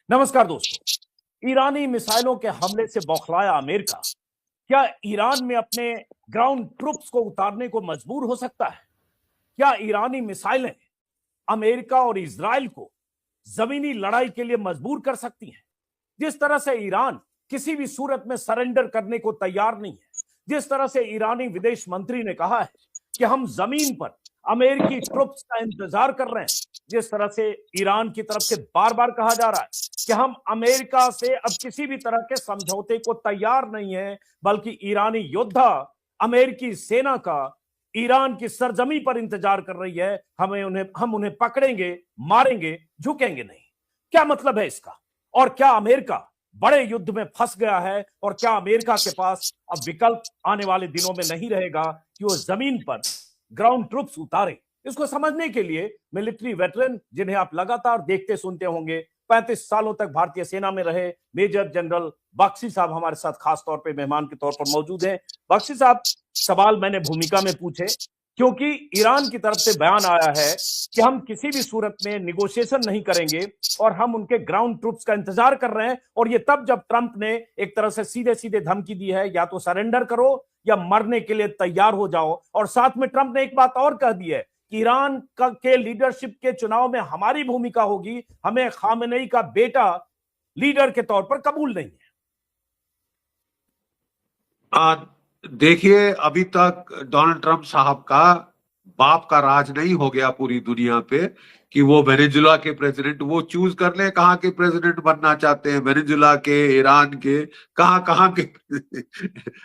नमस्कार दोस्तों। ईरानी मिसाइलों के हमले से बौखलाया अमेरिका क्या ईरान में अपने ग्राउंड ट्रूप्स को उतारने को मजबूर हो सकता है? क्या ईरानी मिसाइलें अमेरिका और इजराइल को जमीनी लड़ाई के लिए मजबूर कर सकती हैं? जिस तरह से ईरान किसी भी सूरत में सरेंडर करने को तैयार नहीं है, जिस तरह से ईरानी विदेश मंत्री ने कहा है कि हम जमीन पर अमेरिकी ट्रुप्स का इंतजार कर रहे हैं, जिस तरह से ईरान की तरफ से बार बार कहा जा रहा है कि हम अमेरिका से अब किसी भी तरह के समझौते को तैयार नहीं है, बल्कि ईरानी योद्धा अमेरिकी सेना का ईरान की सरजमी पर इंतजार कर रही है, हम उन्हें पकड़ेंगे, मारेंगे, झुकेंगे नहीं। क्या मतलब है इसका? और क्या अमेरिका बड़े युद्ध में फंस गया है? और क्या अमेरिका के पास अब विकल्प आने वाले दिनों में नहीं रहेगा कि वो जमीन पर ग्राउंड ट्रूप्स उतारे? इसको समझने के लिए मिलिट्री वेटरन, जिन्हें आप लगातार देखते सुनते होंगे, 35 सालों तक भारतीय सेना में रहे मेजर जनरल बख्शी साहब हमारे साथ खास तौर पे मेहमान के तौर पर मौजूद हैं। बख्शी साहब, सवाल मैंने भूमिका में पूछे क्योंकि ईरान की तरफ से बयान आया है कि हम किसी भी सूरत में निगोशिएशन नहीं करेंगे और हम उनके ग्राउंड ट्रूप्स का इंतजार कर रहे हैं। और ये तब जब ट्रंप ने एक तरह से सीधे सीधे धमकी दी है, या तो सरेंडर करो या मरने के लिए तैयार हो जाओ। और साथ में ट्रंप ने एक बात और कह दी है कि ईरान के लीडरशिप के चुनाव में हमारी भूमिका होगी, हमें खामेनेई का बेटा लीडर के तौर पर कबूल नहीं है। देखिए, अभी तक डोनाल्ड ट्रंप साहब का बाप का राज नहीं हो गया पूरी दुनिया पे कि वो वेनेजुला के प्रेसिडेंट वो चूज कर ले कहाँ के प्रेसिडेंट बनना चाहते हैं, वेनेजुला के, ईरान के, कहाँ कहाँ के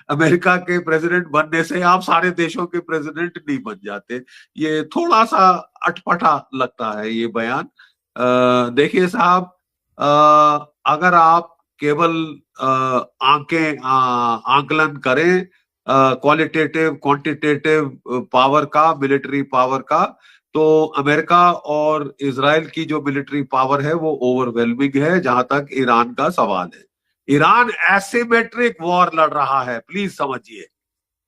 अमेरिका के प्रेसिडेंट बनने से आप सारे देशों के प्रेसिडेंट नहीं बन जाते। ये थोड़ा सा अटपटा लगता है ये बयान। देखिए साहब, अगर आप केवल आंकलन करें क्वालिटेटिव क्वांटिटेटिव पावर का, मिलिट्री पावर का, तो अमेरिका और इजराइल की जो मिलिट्री पावर है वो ओवरवेलमिंग है जहां तक ईरान का सवाल है। ईरान एसिमेट्रिक वॉर लड़ रहा है, प्लीज समझिए,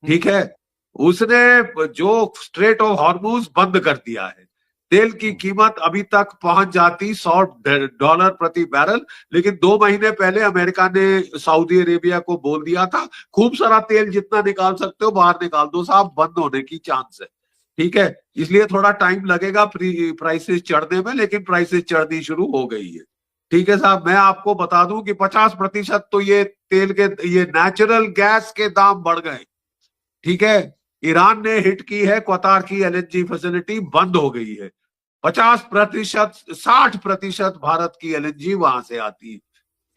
ठीक है। उसने जो स्ट्रेट ऑफ हॉर्मुज बंद कर दिया है, तेल की कीमत अभी तक पहुंच जाती $100 प्रति बैरल, लेकिन 2 महीने पहले अमेरिका ने सऊदी अरेबिया को बोल दिया था खूब सारा तेल जितना निकाल सकते हो बाहर निकाल दो साहब, बंद होने की चांस है, ठीक है। इसलिए थोड़ा टाइम लगेगा प्राइसेस चढ़ने में, लेकिन प्राइसेस चढ़नी शुरू हो गई है, ठीक है साहब। मैं आपको बता दूं कि 50% तो ये तेल के, ये नेचुरल गैस के दाम बढ़ गए, ठीक है। ईरान ने हिट की है, क्वातार की एलएनजी फैसिलिटी बंद हो गई है। 50%, 60% भारत की एलएनजी वहां से आती है,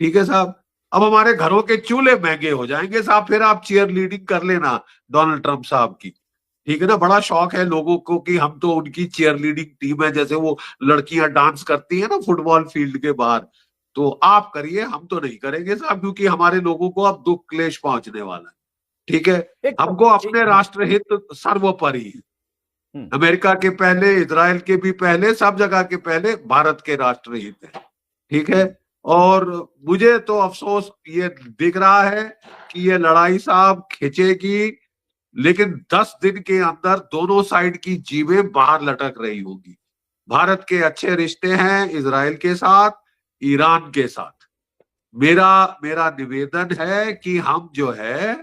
ठीक है साहब। अब हमारे घरों के चूल्हे महंगे हो जाएंगे साहब, फिर आप चीयर लीडिंग कर लेना डोनाल्ड ट्रंप साहब की, ठीक है ना। बड़ा शौक है लोगों को कि हम तो उनकी चीयर लीडिंग टीम है, जैसे वो लड़कियां डांस करती है ना फुटबॉल फील्ड के बाहर, तो आप करिए, हम तो नहीं करेंगे साहब, क्योंकि हमारे लोगों को अब दुख क्लेश पहुंचने वाला है, ठीक है। हमको अपने राष्ट्रहित सर्वोपरि है। अमेरिका के पहले, इजराइल के भी पहले, सब जगह के पहले भारत के राष्ट्रहित है, ठीक है। और मुझे तो अफसोस ये दिख रहा है कि ये लड़ाई साहब खिंचेगी, लेकिन 10 दिन के अंदर दोनों साइड की जीभें बाहर लटक रही होगी। भारत के अच्छे रिश्ते हैं इजराइल के साथ, ईरान के साथ। मेरा निवेदन है कि हम जो है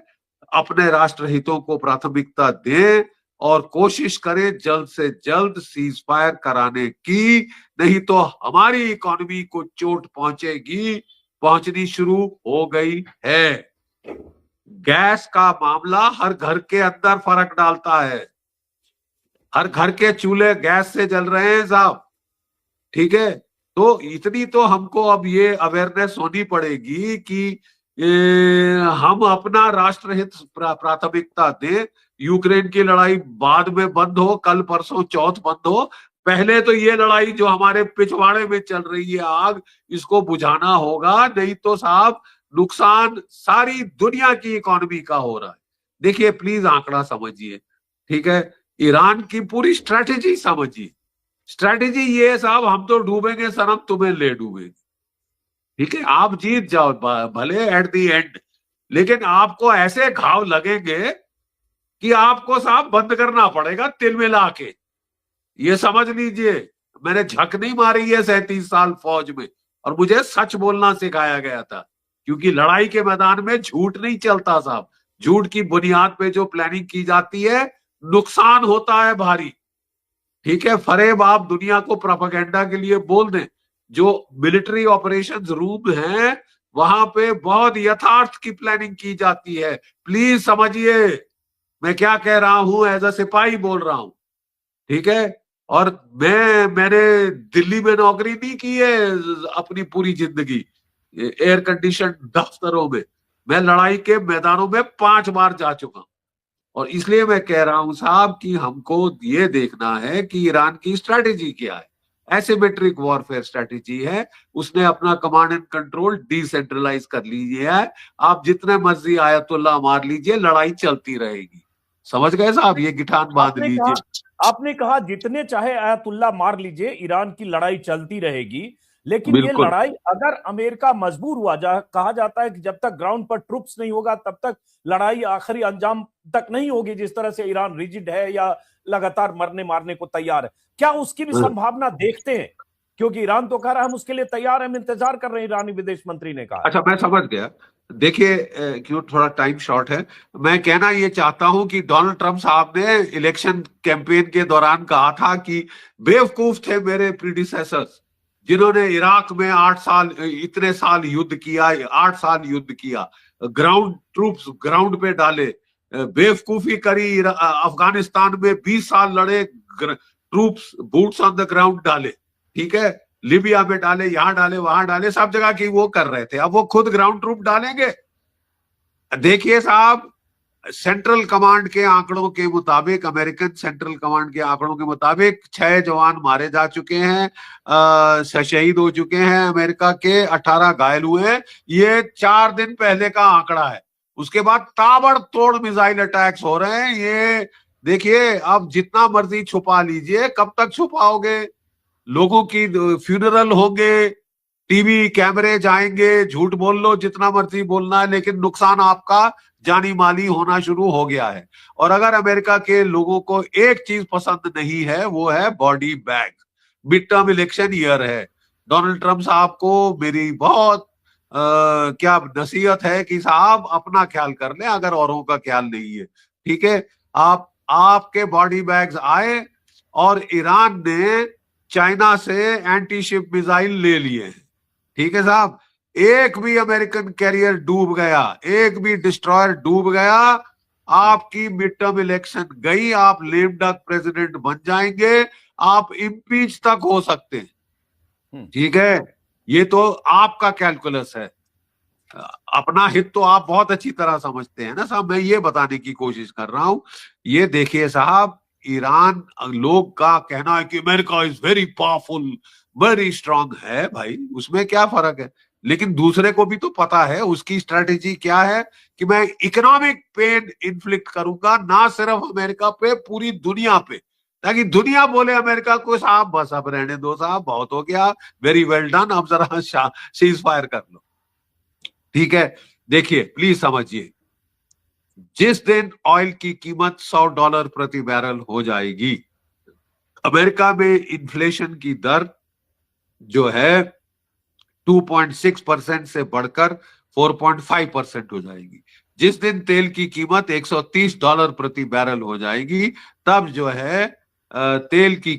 अपने राष्ट्रहितों को प्राथमिकता दें और कोशिश करें जल्द से जल्द सीज फायर कराने की, नहीं तो हमारी इकोनॉमी को चोट पहुंचेगी, पहुंचनी शुरू हो गई है। गैस का मामला हर घर के अंदर फर्क डालता है, हर घर के चूल्हे गैस से जल रहे हैं साहब, ठीक है। तो इतनी तो हमको अब ये अवेयरनेस होनी पड़ेगी कि हम अपना राष्ट्रहित प्राथमिकता दें। यूक्रेन की लड़ाई बाद में बंद हो, कल परसों चौथ बंद हो, पहले तो ये लड़ाई जो हमारे पिछवाड़े में चल रही है आग, इसको बुझाना होगा, नहीं तो साहब नुकसान सारी दुनिया की इकोनॉमी का हो रहा है। देखिए प्लीज आंकड़ा समझिए, ठीक है। ईरान की पूरी स्ट्रैटेजी समझिए। स्ट्रैटेजी ये है साहब, हम तो डूबेंगे सनम, तुम्हें ले डूबेंगे, ठीक है। आप जीत जाओ भले एट दी एंड, लेकिन आपको ऐसे घाव लगेंगे कि आपको साहब बंद करना पड़ेगा तिल मिला के, ये समझ लीजिए। मैंने झक नहीं मारी है 37 साल फौज में, और मुझे सच बोलना सिखाया गया था, क्योंकि लड़ाई के मैदान में झूठ नहीं चलता साहब। झूठ की बुनियाद पे जो प्लानिंग की जाती है, नुकसान होता है भारी। ठीक है, फरेब आप दुनिया को प्रोपेगेंडा के लिए बोल दें, जो मिलिट्री ऑपरेशंस रूम है वहां पे बहुत यथार्थ की प्लानिंग की जाती है। प्लीज समझिए मैं क्या कह रहा हूं, एज अ सिपाही बोल रहा हूं। ठीक है, और मैंने दिल्ली में नौकरी नहीं की है अपनी पूरी जिंदगी, एयर कंडीशन दफ्तरों में। मैं लड़ाई के मैदानों में 5 बार जा चुका हूं। और इसलिए मैं कह रहा हूं साहब कि हमको ये देखना है कि ईरान की स्ट्रैटेजी क्या है। एसिमेट्रिक वॉरफेयर स्ट्रैटेजी है, उसने अपना कमांड एंड कंट्रोल डिसेंट्रलाइज कर लीजिए है। आप जितने मर्जी आयतुल्लाह मार लीजिए, लड़ाई चलती रहेगी। समझ गए साहब, ये गिठान बांध लीजिए। आपने कहा जितने चाहे आयतुल्ला मार लीजिए, ईरान की लड़ाई चलती रहेगी। लेकिन ये बिल्कुल। लड़ाई अगर अमेरिका मजबूर हुआ, कहा जाता है कि जब तक ग्राउंड पर ट्रुप्स नहीं होगा तब तक लड़ाई आखिरी अंजाम तक नहीं होगी, जिस तरह से ईरान रिजिड है या लगातार मरने मारने को तैयार है। क्या उसकी भी संभावना देखते हैं? क्योंकि ईरान तो कह रहा है हम उसके लिए तैयार हैं, हम इंतजार कर रहे हैं, ईरानी विदेश मंत्री ने कहा। अच्छा, मैं समझ गया। देखिए, क्यों थोड़ा टाइम शॉर्ट है, मैं कहना ये चाहता हूं कि डोनाल्ड ट्रंप साहब ने इलेक्शन कैंपेन के दौरान कहा था कि बेवकूफ थे मेरे प्रीडिसेसर्स जिन्होंने इराक में 8 साल, इतने साल युद्ध किया, 8 साल युद्ध किया, ग्राउंड ट्रूप्स ग्राउंड पे डाले, बेवकूफी करी, अफगानिस्तान में 20 साल लड़े, troops boots on the ground डाले। ठीक है, लीबिया में डाले, यहां डाले, वहां डाले, सब जगह की वो कर रहे थे। अब वो खुद ग्राउंड ट्रूप डालेंगे? देखिए साहब, सेंट्रल कमांड के आंकड़ों के मुताबिक, अमेरिकन सेंट्रल कमांड के आंकड़ों के मुताबिक 6 जवान मारे जा चुके हैं, शहीद हो चुके हैं अमेरिका के, 18 घायल हुए हैं। ये 4 दिन पहले का आंकड़ा है। उसके बाद ताबड़तोड़ मिसाइल अटैक्स हो रहे हैं। ये देखिए, अब जितना मर्जी छुपा लीजिए, कब तक छुपाओगे? लोगों की फ्यूनरल होंगे, टीवी कैमरे जाएंगे, झूठ बोल लो जितना मर्जी बोलना है, लेकिन नुकसान आपका जानी माली होना शुरू हो गया है। और अगर अमेरिका के लोगों को एक चीज पसंद नहीं है, वो है body bag. Mid term election year है। डोनाल्ड ट्रंप साहब को मेरी बहुत क्या नसीहत है कि साहब अपना ख्याल कर लें, अगर औरों का ख्याल नहीं है। ठीक है, आपके बॉडी बैग्स आए, और ईरान ने चाइना से एंटी शिप मिसाइल ले लिए हैं। ठीक है साहब, एक भी अमेरिकन कैरियर डूब गया, एक भी डिस्ट्रॉयर डूब गया, आपकी मिड टर्म इलेक्शन गई, आप लेम डक प्रेसिडेंट बन जाएंगे, आप इम्पीच तक हो सकते हैं। ठीक है, ये तो आपका कैलकुलस है। अपना हित तो आप बहुत अच्छी तरह समझते हैं ना साहब, मैं ये बताने की कोशिश कर रहा हूं। ये देखिए साहब, ईरान, लोग का कहना है कि America is very powerful, very strong है। भाई उसमें क्या फर्क है? लेकिन दूसरे को भी तो पता है उसकी स्ट्रेटेजी क्या है, कि मैं इकोनॉमिक पेन इन्फ्लिक्ट करूंगा, ना सिर्फ अमेरिका पे, पूरी दुनिया पे, ताकि दुनिया बोले अमेरिका को साहब बस अब रहने दो साहब, बहुत हो गया, वेरी वेल डन, अब जरा सीज फायर कर लो। ठीक है, देखिए प्लीज समझिए, जिस दिन ऑयल की कीमत $100 प्रति बैरल हो जाएगी, अमेरिका में इन्फ्लेशन की दर जो है 2.6% से बढ़कर 4.5% हो जाएगी। जिस दिन तेल की कीमत $130 प्रति बैरल हो जाएगी, तब जो है तेल की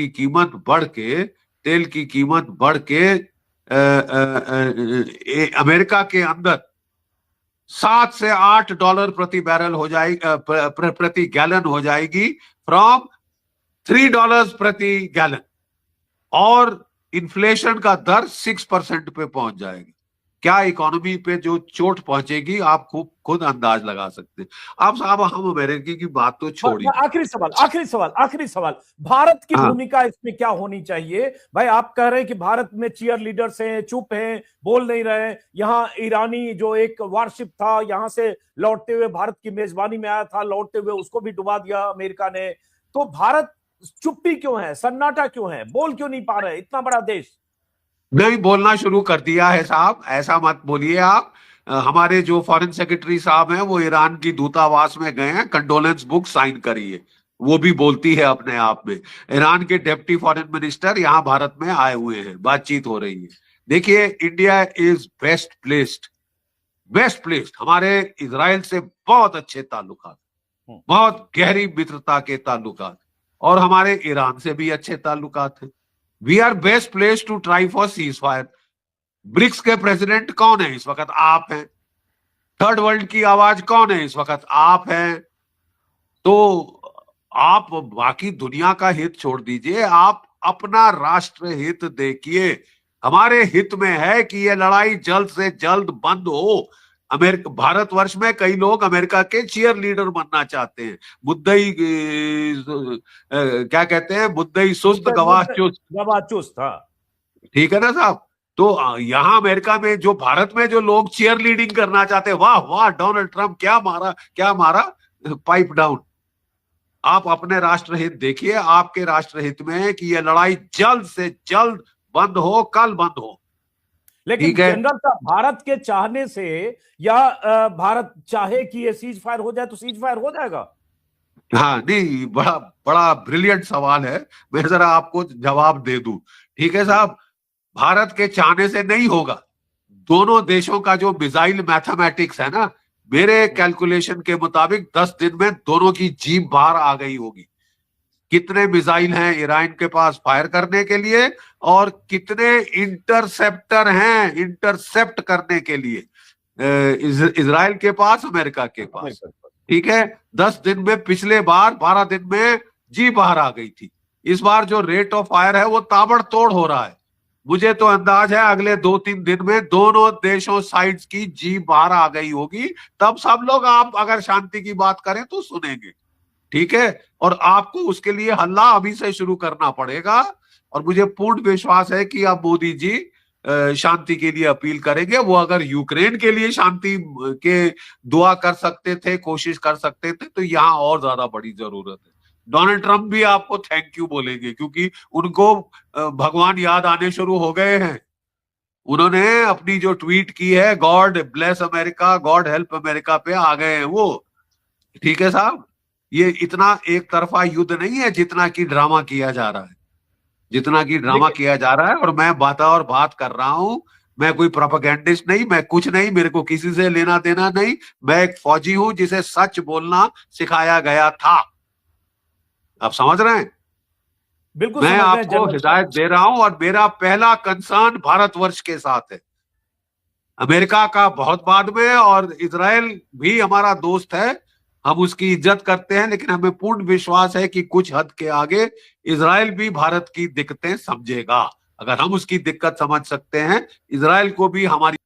कीमत बढ़ के अमेरिका के अंदर $7 से $8 प्रति बैरल हो जाएगी, प्रति गैलन हो जाएगी, फ्रॉम $3 प्रति गैलन, और इन्फ्लेशन का दर 6% पे पहुंच जाएगी। क्या इकोनॉमी पे जो चोट पहुंचेगी, आप खुद अंदाज लगा सकते हैं। अब साहब हम अमेरिका की बात तो छोड़िए, आखिरी सवाल, भारत की भूमिका इसमें क्या होनी चाहिए? भाई आप कह रहे हैं कि भारत में चीयर लीडर्स हैं, चुप हैं, बोल नहीं रहे। यहाँ ईरानी जो एक वारशिप था, यहां से लौटते हुए भारत की मेजबानी में आया था, लौटते हुए उसको भी डुबा दिया अमेरिका ने। तो भारत चुप्पी क्यों है, सन्नाटा क्यों है, बोल क्यों नहीं पा रहे, इतना बड़ा देश? नहीं बोलना शुरू कर दिया है साहब, ऐसा मत बोलिए आप। हमारे जो फॉरेन सेक्रेटरी साहब हैं वो ईरान की दूतावास में गए हैं, कंडोलेंस बुक साइन करी है। वो भी बोलती है अपने आप में। ईरान के डिप्टी फॉरेन मिनिस्टर यहाँ भारत में आए हुए हैं, बातचीत हो रही है। देखिए, इंडिया इज बेस्ट प्लेस्ड। हमारे इजराइल से बहुत अच्छे ताल्लुकात, बहुत गहरी मित्रता के ताल्लुकात, और हमारे ईरान से भी अच्छे ताल्लुकात हैं। We are best place to try for ceasefire. BRICS के प्रेसिडेंट कौन है इस वक्त? आप हैं। थर्ड वर्ल्ड की आवाज कौन है इस वक्त? आप हैं। तो आप बाकी दुनिया का हित छोड़ दीजिए, आप अपना राष्ट्र हित देखिए। हमारे हित में है कि ये लड़ाई जल्द से जल्द बंद हो। अमेरिका, भारतवर्ष में कई लोग अमेरिका के चीयर लीडर बनना चाहते हैं। मुद्दई क्या कहते हैं, मुद्दई सुस्त गवाह चुस्त। ठीक है ना साहब? तो यहाँ अमेरिका में जो, भारत में जो लोग चीयर लीडिंग करना चाहते हैं, वाह वाह डोनाल्ड ट्रंप क्या मारा पाइप डाउन। आप अपने राष्ट्रहित देखिए। आपके राष्ट्रहित में है कि यह लड़ाई जल्द से जल्द बंद हो, कल बंद हो। लेकिन जनरल साहब, भारत के चाहने से या भारत चाहे कि ये सीज फायर हो जाए तो सीज फायर हो जाएगा? हाँ, नहीं, बड़ा ब्रिलियंट सवाल है। मैं जरा आपको जवाब दे दूं। ठीक है साहब, भारत के चाहने से नहीं होगा। दोनों देशों का जो मिसाइल मैथमेटिक्स है ना, मेरे कैलकुलेशन के मुताबिक 10 दिन में दोनों की जीभ बाहर आ गई होगी। कितने मिसाइल हैं ईरान के पास फायर करने के लिए, और कितने इंटरसेप्टर हैं इंटरसेप्ट करने के लिए इजराइल के पास, अमेरिका के पास। ठीक है, 10 दिन में, पिछले बार 12 दिन में जी बाहर आ गई थी। इस बार जो रेट ऑफ फायर है वो ताबड़तोड़ हो रहा है। मुझे तो अंदाज है अगले 2-3 दिन में दोनों देशों साइड्स की जी बाहर आ गई होगी। तब सब लोग, आप अगर शांति की बात करें तो सुनेंगे। ठीक है, और आपको उसके लिए हल्ला अभी से शुरू करना पड़ेगा। और मुझे पूर्ण विश्वास है कि अब मोदी जी शांति के लिए अपील करेंगे। वो अगर यूक्रेन के लिए शांति के दुआ कर सकते थे, कोशिश कर सकते थे, तो यहाँ और ज्यादा बड़ी जरूरत है। डोनाल्ड ट्रंप भी आपको थैंक यू बोलेंगे, क्योंकि उनको भगवान याद आने शुरू हो गए हैं। उन्होंने अपनी जो ट्वीट की है, God bless America, God help America, पे आ गए हैं वो। ठीक है साहब, ये इतना एक तरफा युद्ध नहीं है जितना की ड्रामा किया जा रहा है, जितना की ड्रामा किया जा रहा है। और मैं बात कर रहा हूं। मैं कोई प्रोपेगेंडिस्ट नहीं, मैं कुछ नहीं, मेरे को किसी से लेना देना नहीं। मैं एक फौजी हूं जिसे सच बोलना सिखाया गया था। आप समझ रहे हैं? बिल्कुल, मैं आपको हिदायत दे रहा हूं, और मेरा पहला कंसर्न भारतवर्ष के साथ है। अमेरिका का बहुत बाद में, और इजराइल भी हमारा दोस्त है, हम उसकी इज्जत करते हैं, लेकिन हमें पूर्ण विश्वास है कि कुछ हद के आगे इजराइल भी भारत की दिक्कतें समझेगा। अगर हम उसकी दिक्कत समझ सकते हैं, इजराइल को भी हमारी